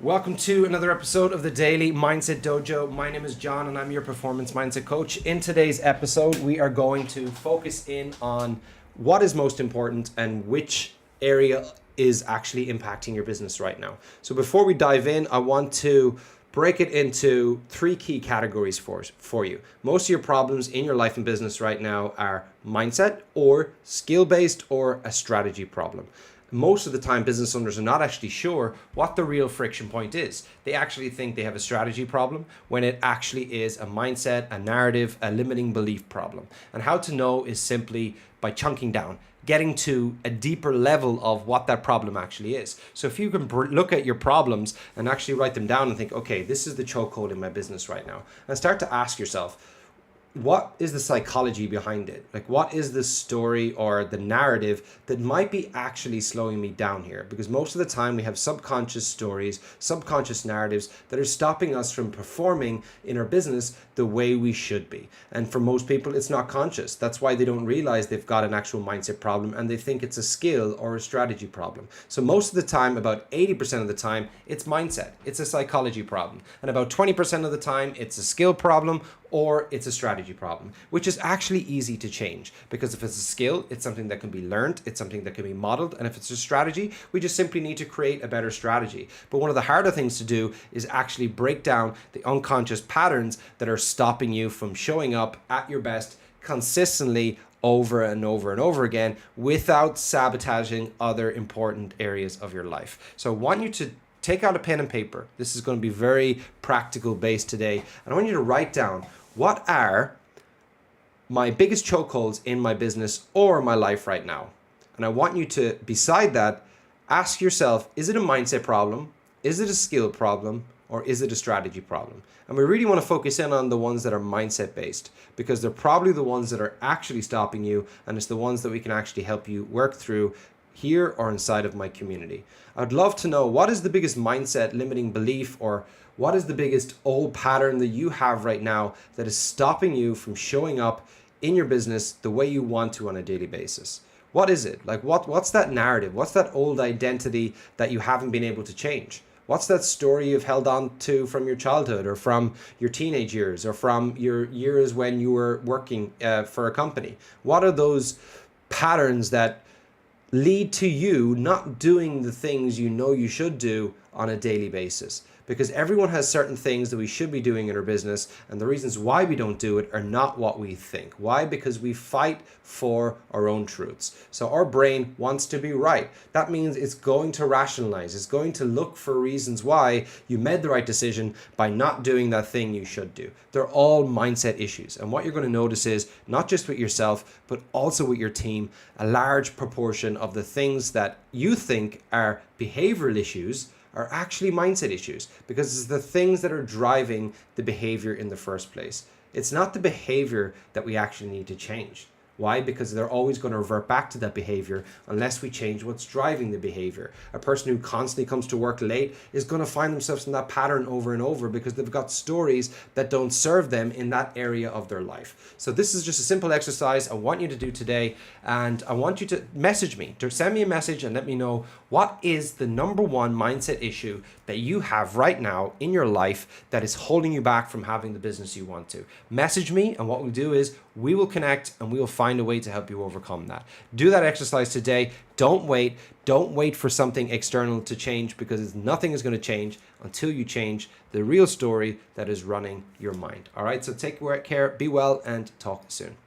Welcome to another episode of the Daily Mindset Dojo. My name is John and I'm your performance mindset coach. In today's episode, we are going to focus in on what is most important and which area is actually impacting your business right now. So before we dive in, I want to break it into three key categories for you. Most of your problems in your life and business right now are mindset or skill-based or a strategy problem. Most of the time, business owners are not actually sure what the real friction point is. They actually think they have a strategy problem when it actually is a mindset, a narrative, a limiting belief problem. And how to know is simply by chunking down, getting to a deeper level of what that problem actually is. So if you can look at your problems and actually write them down and think, okay, this is the chokehold in my business right now, and start to ask yourself, what is the psychology behind it? Like, what is the story or the narrative that might be actually slowing me down here? Because most of the time we have subconscious stories, subconscious narratives that are stopping us from performing in our business the way we should be. And for most people, it's not conscious. That's why they don't realize they've got an actual mindset problem and they think it's a skill or a strategy problem. So most of the time, about 80% of the time, it's mindset. It's a psychology problem. And about 20% of the time, it's a skill problem or it's a strategy problem, which is actually easy to change, because if it's a skill, it's something that can be learned, it's something that can be modeled, and if it's a strategy, we just simply need to create a better strategy. But one of the harder things to do is actually break down the unconscious patterns that are stopping you from showing up at your best consistently over and over and over again without sabotaging other important areas of your life. So I want you to take out a pen and paper. This is going to be very practical based today. And I want you to write down, what are my biggest chokeholds in my business or my life right now? And I want you to, beside that, ask yourself, is it a mindset problem? Is it a skill problem? Or is it a strategy problem? And we really want to focus in on the ones that are mindset based, because they're probably the ones that are actually stopping you, and it's the ones that we can actually help you work through here or inside of my community. I'd love to know, what is the biggest mindset limiting belief, or what is the biggest old pattern that you have right now that is stopping you from showing up in your business the way you want to on a daily basis? What is it? Like, what's that narrative? What's that old identity that you haven't been able to change? What's that story you've held on to from your childhood or from your teenage years or from your years when you were working for a company? What are those patterns that lead to you not doing the things you know you should do on a daily basis? Because everyone has certain things that we should be doing in our business, and the reasons why we don't do it are not what we think. Why? Because we fight for our own truths. So our brain wants to be right. That means it's going to rationalize. It's going to look for reasons why you made the right decision by not doing that thing you should do. They're all mindset issues. And what you're going to notice is, not just with yourself, but also with your team, a large proportion of the things that you think are behavioral issues are actually mindset issues, because it's the things that are driving the behavior in the first place. It's not the behavior that we actually need to change. Why? Because they're always going to revert back to that behavior unless we change what's driving the behavior. A person who constantly comes to work late is going to find themselves in that pattern over and over because they've got stories that don't serve them in that area of their life. So this is just a simple exercise I want you to do today, and I want you to message me, to send me a message and let me know, what is the number one mindset issue that you have right now in your life that is holding you back from having the business you want to. Message me, and what we'll do is we will connect and we will find a way to help you overcome that. Do that exercise today. Don't wait. Don't wait for something external to change, because nothing is going to change until you change the real story that is running your mind. All right, so take care, be well, and talk soon.